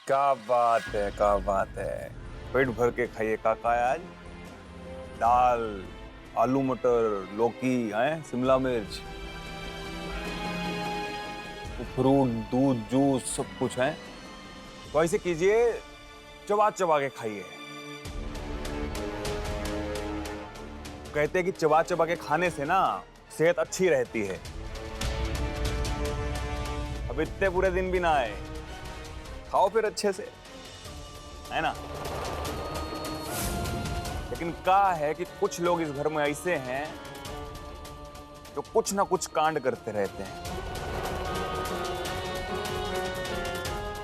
क्या बात है, क्या बात है। पेट भर के खाइए काका आज। दाल, आलू मटर, लौकी है, शिमला मिर्च, फ्रूट, दूध, जूस, सब कुछ है। तो ऐसे कीजिए, चबा चबा के खाइए। कहते हैं कि चबा चबा के खाने से ना सेहत अच्छी रहती है। अब इतने पूरे दिन भी ना आए, खाओ फिर अच्छे से, है ना। लेकिन क्या है कि कुछ लोग इस घर में ऐसे हैं जो कुछ ना कुछ कांड करते रहते हैं।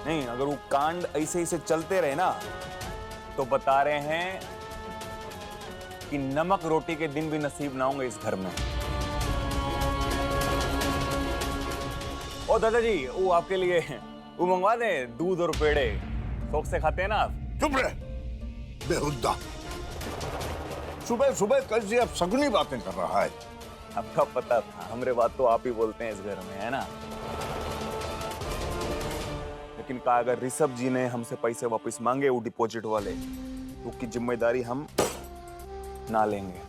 नहीं, अगर वो कांड ऐसे ऐसे चलते रहे ना तो बता रहे हैं कि नमक रोटी के दिन भी नसीब ना होंगे इस घर में। ओ दादाजी, वो आपके लिए वो मंगवा दे, दूध और पेड़े। शौक से खाते हैं ना आप। चुप रहे बेहुदा। सुबह सुबह कैसी अब सगुनी बातें कर रहा है। आपका पता था, हमरे बात तो आप ही बोलते हैं इस घर में, है ना। लेकिन कहा अगर ऋषभ जी ने हमसे पैसे वापस मांगे वो डिपॉजिट वाले, तो उसकी जिम्मेदारी हम ना लेंगे।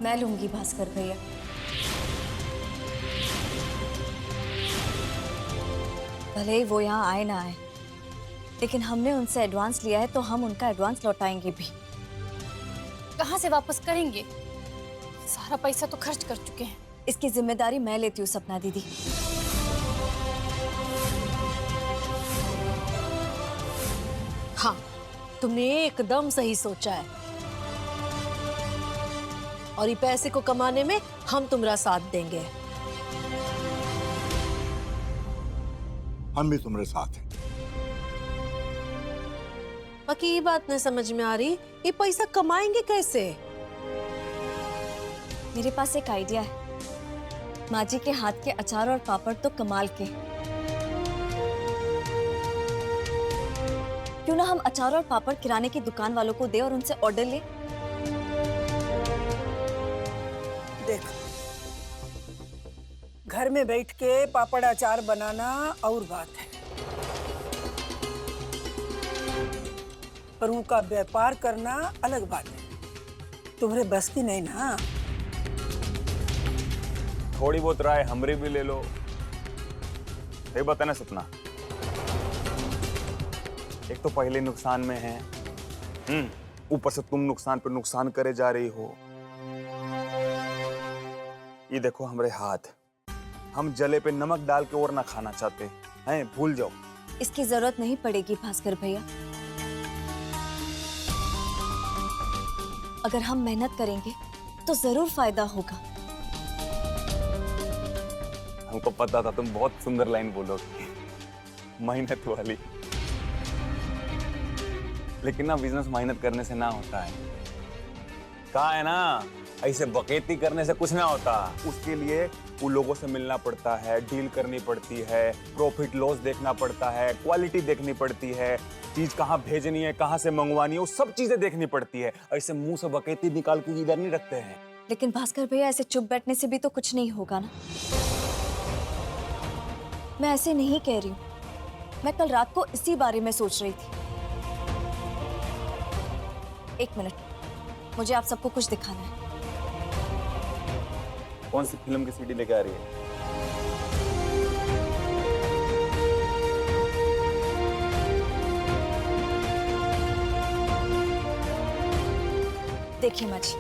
मैं लूंगी भास्कर भैया। भले ही वो यहाँ आए ना आए, लेकिन हमने उनसे एडवांस लिया है तो हम उनका एडवांस लौटाएंगे भी। कहाँ से वापस करेंगे? सारा पैसा तो खर्च कर चुके हैं। इसकी जिम्मेदारी मैं लेती हूँ सपना दीदी। हाँ, तुमने एकदम सही सोचा है। और ये पैसे को कमाने में हम तुम्हारा साथ देंगे। हम भी तुम्हारे साथ हैं। बाकी ये बात नहीं समझ में आ रही, ये पैसा कमाएंगे कैसे? मेरे पास एक आइडिया है। माँ जी के हाथ के अचार और पापड़ तो कमाल के। क्यों ना हम अचार और पापड़ किराने की दुकान वालों को दे और उनसे ऑर्डर ले। देख, घर में बैठ के पापड़ अचार बनाना और बात है, पर उनका व्यापार करना अलग बात है। तुम्हारे बस की नहीं ना। थोड़ी बहुत राय हमरी भी ले लो। ये बता ना सपना, एक तो पहले नुकसान में है, ऊपर से तुम नुकसान पे नुकसान करे जा रही हो। ये देखो हमारे हाथ, हम जले पे नमक डाल के और ना खाना चाहते हैं, भूल जाओ। इसकी जरूरत नहीं पड़ेगी भास्कर भैया। अगर हम मेहनत करेंगे तो जरूर फायदा होगा। हमको पता था तुम बहुत सुंदर लाइन बोलोगी, मेहनत वाली। लेकिन ना बिजनेस मेहनत करने से ना होता है। कहा है ना, ऐसे बकेती करने से कुछ ना होता। उसके लिए वो लोगों से मिलना पड़ता है, डील करनी पड़ती है, प्रॉफिट लॉस देखना पड़ता है, क्वालिटी देखनी पड़ती है, चीज कहाँ भेजनी है, कहाँ से मंगवानी है, वो सब चीजें देखनी पड़ती है। ऐसे मुंह से बकेती निकाल के इधर नहीं रखते हैं। लेकिन भास्कर भैया, ऐसे चुप बैठने से भी तो कुछ नहीं होगा ना। मैं ऐसे नहीं कह रही हूँ। मैं कल रात को इसी बारे में सोच रही थी। एक मिनट, मुझे आप सबको कुछ दिखाना है। कौन सी फिल्म की सीडी लेके आ रही है? देखिए माँ जी,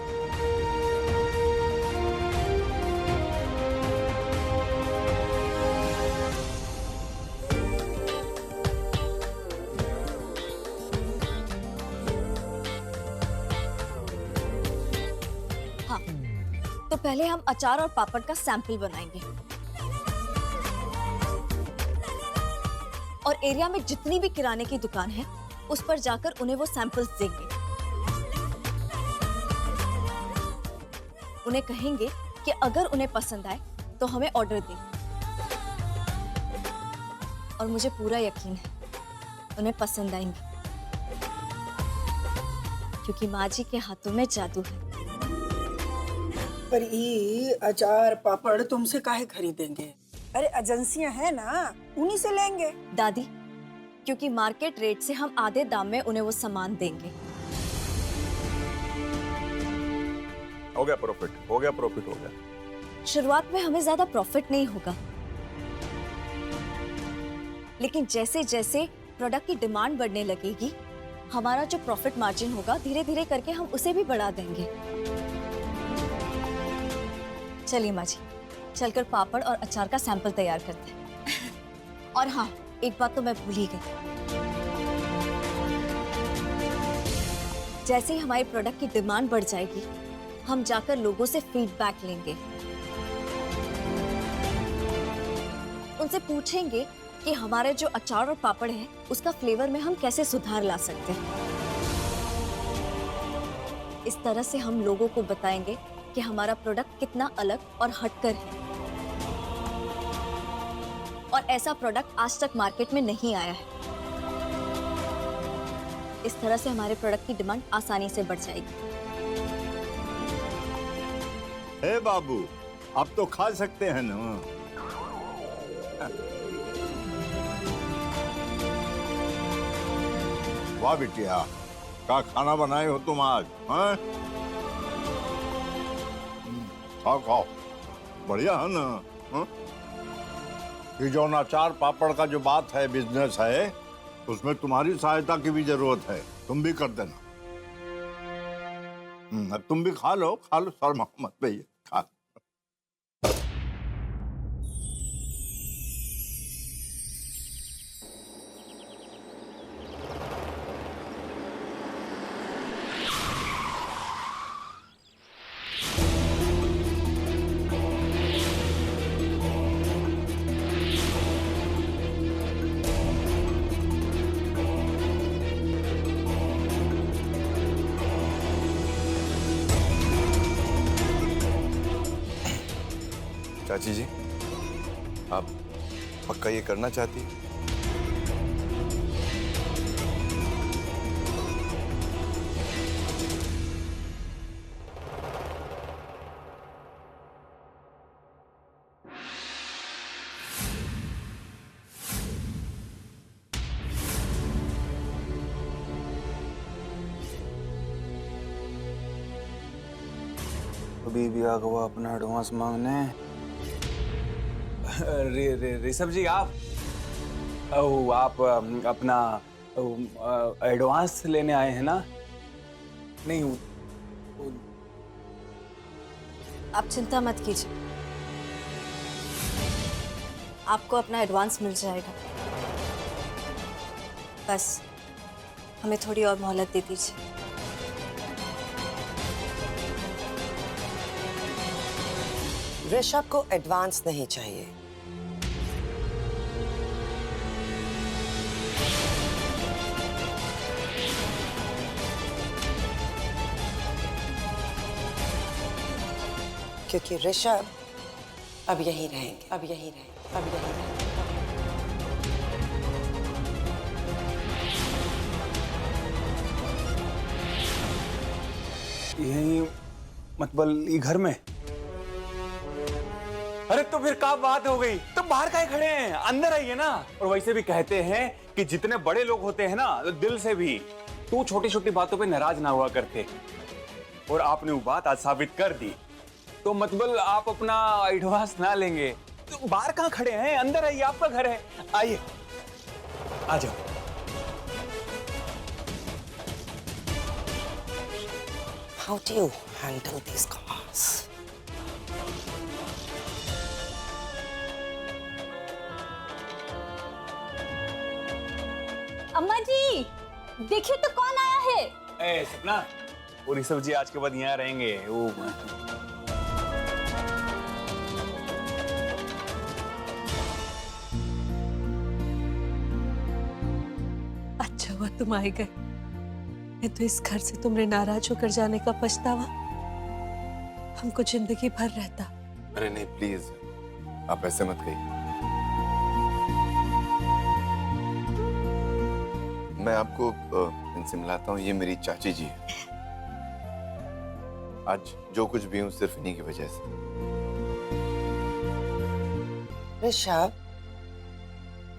हाँ, तो पहले हम अचार और पापड़ का सैंपल बनाएंगे और एरिया में जितनी भी किराने की दुकान है उस पर जाकर उन्हें वो सैंपल्स देंगे। उन्हें कहेंगे कि अगर उन्हें पसंद आए तो हमें ऑर्डर दें। और मुझे पूरा यकीन है उन्हें पसंद आएंगे, क्योंकि माँ जी के हाथों में जादू है। पर ये अचार पापड़ तुमसे काहे खरीदेंगे? अरे एजेंसियां हैं ना, उन्हीं से लेंगे। दादी, क्योंकि मार्केट रेट से हम आधे दाम में उन्हें वो सामान देंगे। हो गया प्रॉफिट, हो गया प्रॉफिट, हो गया। शुरुआत में हमें ज्यादा प्रॉफिट नहीं होगा, लेकिन जैसे जैसे प्रोडक्ट की डिमांड बढ़ने लगेगी, हमारा जो प्रॉफिट मार्जिन होगा धीरे धीरे करके हम उसे भी बढ़ा देंगे। चलिए माँ जी, चलकर पापड़ और अचार का सैंपल तैयार करते हैं। और हाँ, एक बात तो मैं भूल ही गई। जैसे ही हमारे प्रोडक्ट की डिमांड बढ़ जाएगी, हम जाकर लोगों से फीडबैक लेंगे। उनसे पूछेंगे कि हमारे जो अचार और पापड़ है उसका फ्लेवर में हम कैसे सुधार ला सकते हैं। इस तरह से हम लोगों को बताएंगे कि हमारा प्रोडक्ट कितना अलग और हटकर है, और ऐसा प्रोडक्ट आज तक मार्केट में नहीं आया है। इस तरह से हमारे प्रोडक्ट की डिमांड आसानी से बढ़ जाएगी। हे बाबू, अब तो खा सकते हैं ना। वाह बिटिया, क्या खाना बनाए हो तुम आज? हाँ? खाओ खाओ, बढ़िया है ना। हाँ? ये जो अचार पापड़ का जो बात है, बिजनेस है, उसमें तुम्हारी सहायता की भी जरूरत है। तुम भी कर देना। अब तुम भी खा लो, शर्मा मत भैया, खा लो। चाची जी, आप पक्का ये करना चाहती हैं? अभी भी आ गया अपना एडवांस मांगने। ऋषभ जी, आप अपना एडवांस लेने आए हैं ना? नहीं, आप चिंता मत कीजिए, आपको अपना एडवांस मिल जाएगा। बस हमें थोड़ी और मोहलत दे दीजिए। ऋषभ को एडवांस नहीं चाहिए। क्योंकि ऋषभ अब यहीं रहेंगे, अब यहीं रहेंगे, अब यहीं रहेंगे। यही मतलब ये घर में? अरे तो फिर क्या बात हो गई? तो बाहर काहे खड़े हैं, अंदर आइए ना। और वैसे भी कहते हैं कि जितने बड़े लोग होते हैं ना, दिल से भी, तो छोटी छोटी बातों पे नाराज ना हुआ करते। और आपने वो बात आज साबित कर दी। तो मतलब आप अपना एडवांस ना लेंगे तो बाहर कहाँ खड़े हैं? अंदर आइए, आपका घर है, आइए, आ जाओ। How do you handle these cars? अम्मा जी, देखिए तो कौन आया है। ए सपना, वो ऋषभ जी आज के बाद यहाँ रहेंगे। वो अच्छा हुआ तुम आए गए, नहीं तो इस घर से तुमने नाराज होकर जाने का पछतावा हमको जिंदगी भर रहता। अरे नहीं, प्लीज आप ऐसे मत कहिए। मैं आपको इनसे मिलाता हूँ, ये मेरी चाची जी है। आज जो कुछ भी हूँ सिर्फ इन्हीं की वजह से। ऋषभ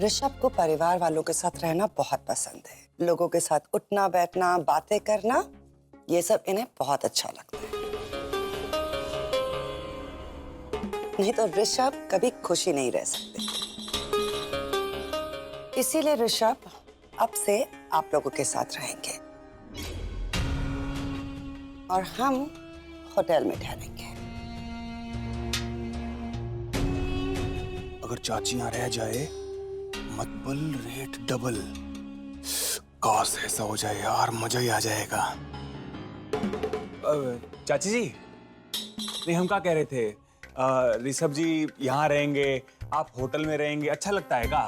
ऋषभ को परिवार वालों के साथ रहना बहुत पसंद है। लोगों के साथ उठना बैठना बातें करना ये सब इन्हें बहुत अच्छा लगता है। नहीं तो ऋषभ कभी खुशी नहीं रह सकते। इसीलिए ऋषभ अब से आप लोगों के साथ रहेंगे और हम होटल में ठहरेंगे। अगर चाची यहाँ रह जाए मतबल रेट डबल। काश ऐसा हो जाए यार, मजा ही आ जाएगा। चाची जी, नहीं हम क्या कह रहे थे, ऋषभ जी यहाँ रहेंगे, आप होटल में रहेंगे, अच्छा लगता है का?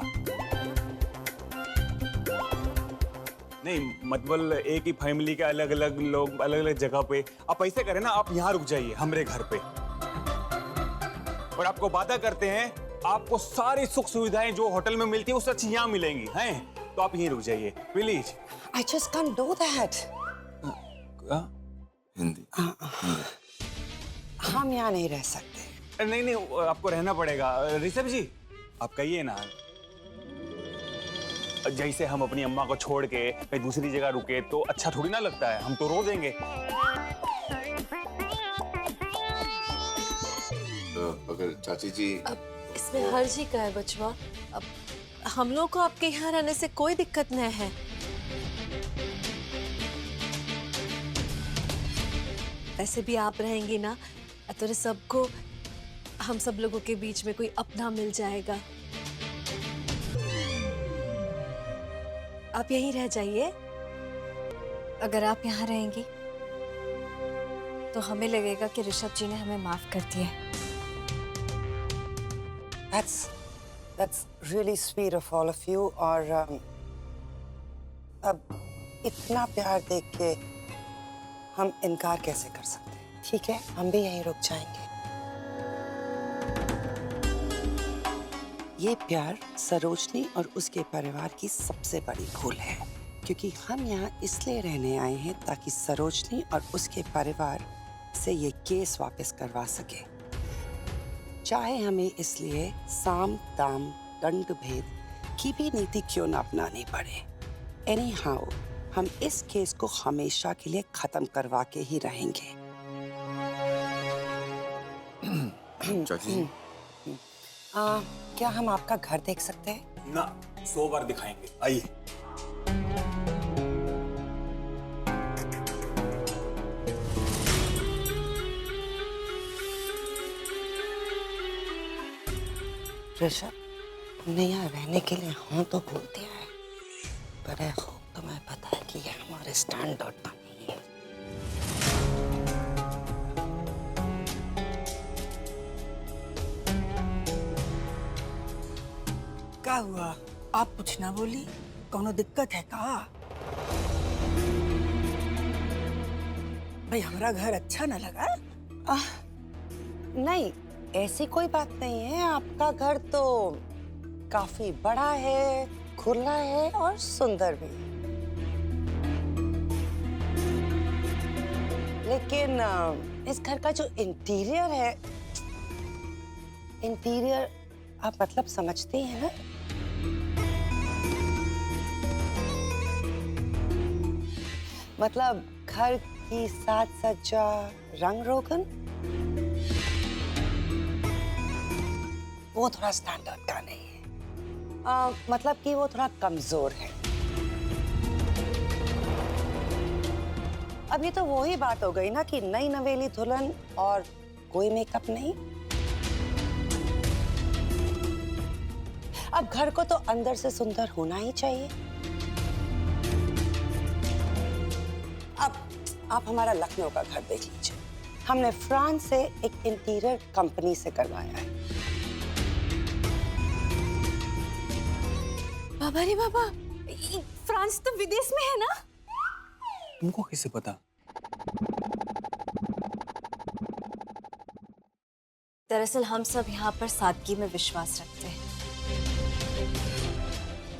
नहीं मतलब एक ही फैमिली के अलग अलग लोग अलग अलग जगह पे। आप ऐसे करें ना, आप यहाँ रुक जाइए हमारे घर पे, और आपको वादा करते हैं आपको सारी सुख सुविधाएं जो होटल में मिलती है उससे अच्छी यहाँ मिलेंगी हैं। तो आप यहीं रुक जाइए please. I just can't do that. Hindi. हम यहाँ नहीं रह सकते। नहीं नहीं, आपको रहना पड़ेगा। ऋषभ जी आप कहिए ना, जैसे हम अपनी अम्मा को छोड़ के कहीं दूसरी जगह रुके तो अच्छा थोड़ी ना लगता है, हम तो रो देंगे। तो अगर चाची जी अब इसमें हर्ज ही का है बचवा। अब हम लोग को आपके यहाँ रहने से कोई दिक्कत नहीं है। वैसे भी आप रहेंगी ना तो सबको हम सब लोगों के बीच में कोई अपना मिल जाएगा। आप यहीं रह जाइए। अगर आप यहाँ रहेंगी तो हमें लगेगा कि ऋषभ जी ने हमें माफ कर दिया। That's really sweet of all of you। और अब इतना प्यार देख के हम इनकार कैसे कर सकते हैं? ठीक है, हम भी यहीं रुक जाएंगे। ये प्यार सरोजनी और उसके परिवार की सबसे बड़ी भूल है, क्योंकि हम यहाँ इसलिए रहने आए हैं ताकि सरोजनी और उसके परिवार से ये केस वापस करवा सके, चाहे हमें इसलिए साम दाम दंड भेद की भी नीति क्यों ना अपनानी पड़े। एनीहाउ हम इस केस को हमेशा के लिए खत्म करवा के ही रहेंगे। चाची जी क्या हम आपका घर देख सकते हैं? ना 100 बार दिखाएंगे, आइए। ऋषभ, हमने यहाँ रहने के लिए हाँ तो बोल दिया है, पर है खूब तुम्हें पता है कि ये हमारे स्टैंडर्ड का नहीं है। क्या हुआ? आप कुछ ना बोली? कोनो दिक्कत है का? भाई हमारा घर अच्छा ना लगा? नहीं, ऐसी कोई बात नहीं है। आपका घर तो काफी बड़ा है, खुला है और सुंदर भी। लेकिन इस घर का जो इंटीरियर है, इंटीरियर आप मतलब समझती हैं ना? मतलब घर की साज सज्जा, रंग रोगन, वो थोड़ा स्टैंडर्ड का नहीं है। मतलब कि वो थोड़ा कमजोर है। अब ये तो वही बात हो गई ना कि नई नवेली दुल्हन और कोई मेकअप नहीं। अब घर को तो अंदर से सुंदर होना ही चाहिए। अब आप हमारा लखनऊ का घर देख लीजिए, हमने फ्रांस से एक इंटीरियर कंपनी से करवाया है। बाबा रे बाबा, फ्रांस तो विदेश में है ना? तुमको कैसे पता? दरअसल हम सब यहाँ पर सादगी में विश्वास रखते हैं।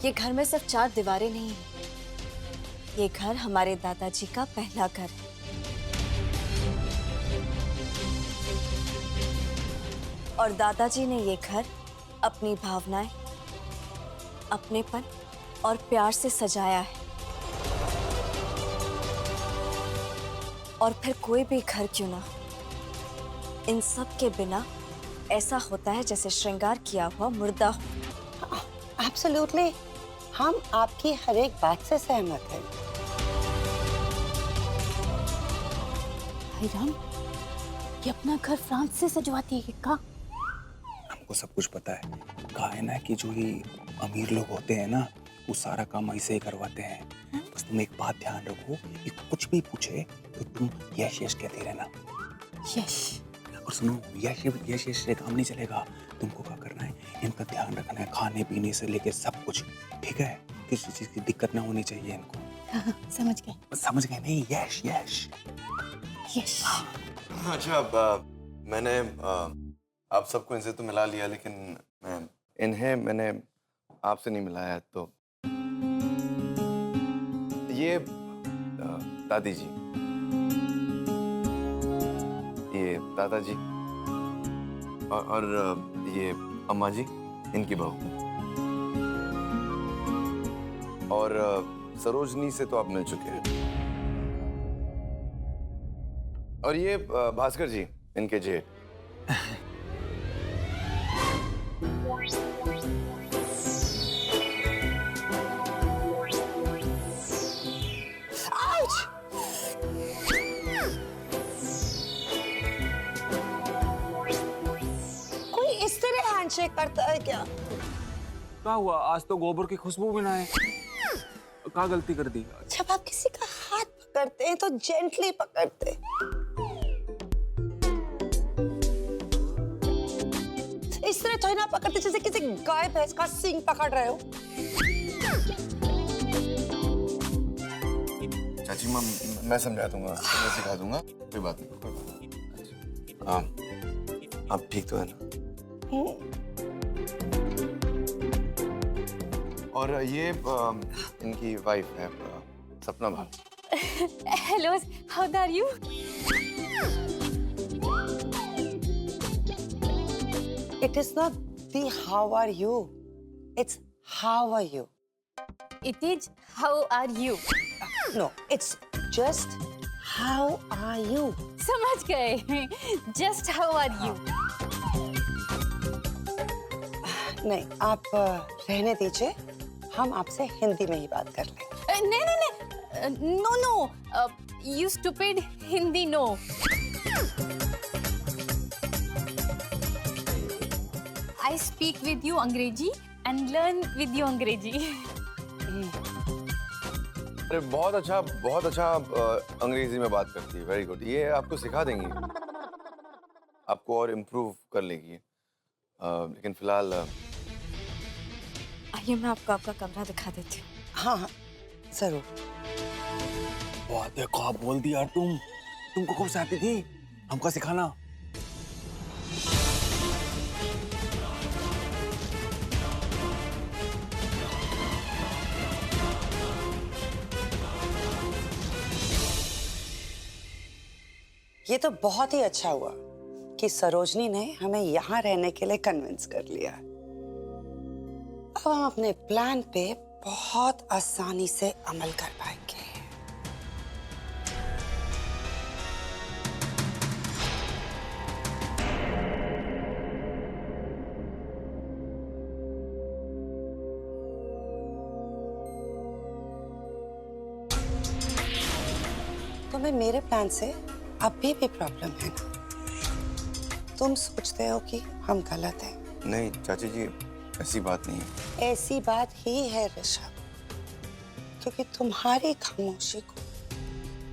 ये घर में सिर्फ 4 दीवारें नहीं है, ये घर हमारे दादाजी का पहला घर है। और दादाजी ने ये घर अपनी भावनाएं, अपनेपन और प्यार से सजाया है। और फिर कोई भी घर क्यों ना, इन सब के बिना ऐसा होता है जैसे श्रृंगार किया हुआ मुर्दा हो। एब्सोल्युटली, हम आपकी हर एक बात से सहमत हैं। भाई राम, ये अपना घर फ्रांस से सजवाती है का? हमको सब कुछ पता है। कहा है ना कि जो ये अमीर लोग होते हैं ना, वो सारा काम ऐसे ही करवाते हैं। बस तुम एक बात ध्यान रखो कि कुछ भी पूछे तो तुम यश यश कहते रहना। यश। और सुनो, यश यश यश से काम नहीं चलेगा। तुमको क्या करना है, इनका ध्यान रखना है, खाने पीने से लेके सब कुछ, ठीक है? किसी चीज की दिक्कत ना होनी चाहिए इनको। समझ गए। समझ गए नहीं? यश यश यश। अच्छा, मैंने आप सबको इनसे तो मिला लिया, लेकिन मैंने आपसे नहीं मिलाया। तो ये दादी जी, ये दादाजी, और ये अम्मा जी, इनकी बहू, और सरोजनी से तो आप मिल चुके हैं। और ये भास्कर जी, इनके जेठ। कोई इस तरह हैंडशेक करता है क्या? क्या हुआ? आज तो गोबर की खुशबू भी ना है। क्या गलती कर दी? जब आप किसी का हाथ पकड़ते हैं तो जेंटली पकड़ते हैं। इस तरह तो ना पकड़ते जैसे किसी गाय भैंस का सींग पकड़ रहे हो। चाची माँ, मैं समझा दूंगा, मैं सिखा दूंगा, कोई बात नहीं। हाँ, आप ठीक तो है ना? और ये इनकी वाइफ है, सपना भाभी। Hello, how are you? It is not the how are you, it's how are you. It is how are you? No, it's just how are you. समझ गए। Just how are you? नहीं, आप रहने दीजिए, हम आपसे हिंदी में ही बात कर लेंगे। नहीं नहीं नहीं, no no, you stupid Hindi no. I speak with you अंग्रेजी and learn with you अंग्रेजी. अरे बहुत अच्छा अंग्रेजी में बात करती है, वेरी गुड। ये आपको सिखा देंगी, आपको और इम्प्रूव कर लेगी। लेकिन फिलहाल आइए, मैं आपको आपका कमरा दिखा देती हूँ। हाँ हाँ, जरूर। बहुत देखो, आप बोल दी यार। तुमको कब से आती थी? हमको सिखाना। ये तो बहुत ही अच्छा हुआ कि सरोजनी ने हमें यहाँ रहने के लिए कन्विंस कर लिया। अब हम अपने प्लान पे बहुत आसानी से अमल कर पाएंगे। तुम्हें मेरे प्लान से अभी भी प्रॉब्लम है ना? तुम सोचते हो कि हम गलत हैं। नहीं चाची जी, ऐसी बात नहीं है। ऐसी बात ही है ऋषभ, क्योंकि तुम्हारी खामोशी को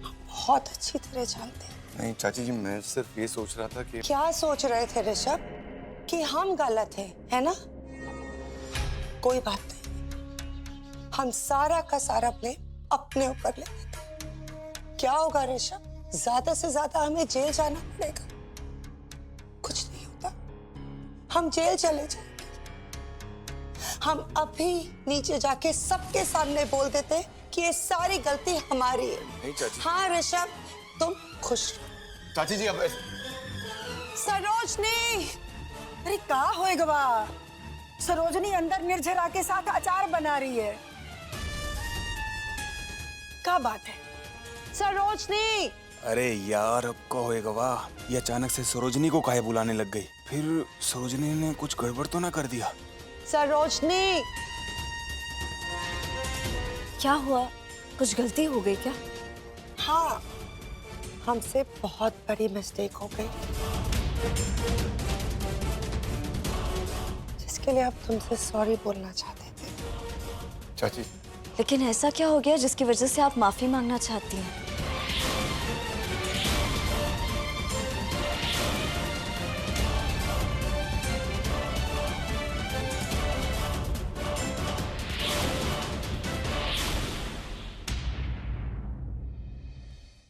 हम बहुत अच्छी तरह जानते हैं। नहीं चाची जी, मैं सिर्फ ये सोच रहा था कि क्या सोच रहे थे ऋषभ? कि हम गलत हैं, है ना? कोई बात नहीं, हम सारा का सारा ब्लेम अपने ऊपर ले लेते हैं। क्या होगा ऋषभ? ज्यादा से ज्यादा हमें जेल जाना पड़ेगा। कुछ नहीं होता, हम जेल चले जाएंगे। हम अभी नीचे जाके सबके सामने बोल देते कि ये सारी गलती हमारी है। नहीं चाची। हाँ ऋषभ, तुम खुश रहो। चाची जी, अब सरोजनी, अरे का होएगा बा? सरोजनी अंदर निर्जरा के साथ अचार बना रही है। क्या बात है? सरोजनी! अरे यार अब का होएगा वाह, ये अचानक से सरोजनी को काहे बुलाने लग गई? फिर सरोजनी ने कुछ गड़बड़ तो ना कर दिया? सरोजनी! क्या हुआ? कुछ गलती हो गई क्या? हाँ, हमसे बहुत बड़ी मिस्टेक हो गई जिसके लिए आप तुमसे सॉरी बोलना चाहते थे। चाची, लेकिन ऐसा क्या हो गया जिसकी वजह से आप माफी मांगना चाहती हैं?